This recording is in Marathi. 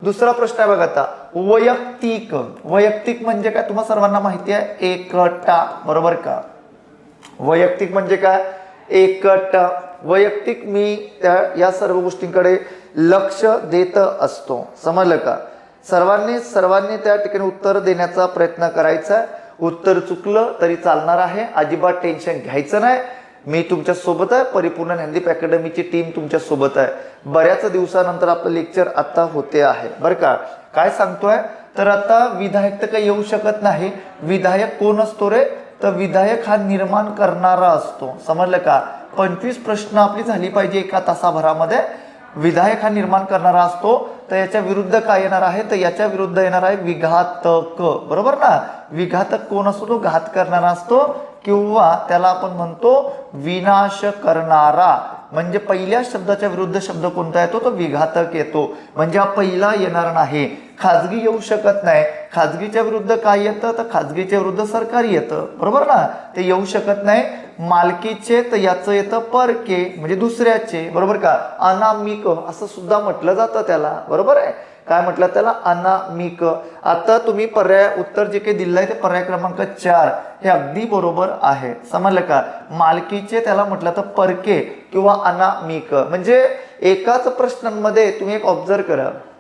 दुसरा प्रश्न आहे बघा आता, वैयक्तिक. वैयक्तिक म्हणजे काय तुम्हा सर्वांना माहिती आहे, एकटा, बरोबर का? वैयक्तिक म्हणजे काय, एकटा. वैयक्तिक मी या सर्व गोष्टींकडे लक्ष देत असतो, समजलं का? सर्वांनी त्या ठिकाणी उत्तर देण्याचा प्रयत्न करायचा. उत्तर चुकलं तरी चालणार आहे, अजिबात टेन्शन घ्यायचं नाही. मी तुमच्या सोबत आहे, परिपूर्ण ज्ञानदीप अकॅडमीची टीम तुमच्या सोबत आहे. बऱ्याच दिवसानंतर आपलं लेक्चर आता होते आहे, बरं का? काय सांगतोय तर आता विधायक तर काही येऊ शकत नाही. विधायक कोण असतो रे? तर विधायक हा निर्माण करणारा असतो, समजलं का? 25 प्रश्न आपली झाली पाहिजे एका तासाभरामध्ये. विधायक हा निर्माण करणारा असतो. तर याच्या विरुद्ध काय येणार आहे, तर याच्या विरुद्ध येणार आहे विघातक, बरोबर ना? विघातक कोण असतो? तो घात करणारा असतो, किंवा त्याला आपण म्हणतो विनाश करणारा. म्हणजे पहिल्या शब्दाच्या विरुद्ध शब्द कोणता येतो? तो विघातक येतो. म्हणजे हा पहिला येणार नाही. खाजगी येऊ शकत नाही. खाजगीच्या विरुद्ध काय येतं? तर खाजगीच्या विरुद्ध सरकारी येतं, बरोबर ना? ते येऊ शकत नाही. मालकीचे तर याचं येतं परके, म्हणजे दुसऱ्याचे, बरोबर का? अनामिक असं सुद्धा म्हटलं जातं त्याला, बरोबर आहे? काय म्हटलं त्याला? अनामिक. आता तुम्ही पर्याय उत्तर जे काही दिलंय ते पर्याय क्रमांक 4 हे अगदी बरोबर आहे, समजलं का? मालकीचे त्याला म्हटलं तर परके किंवा अनामिक. म्हणजे एकाच प्रश्नांमध्ये तुम्ही एक ऑब्झर्व करा,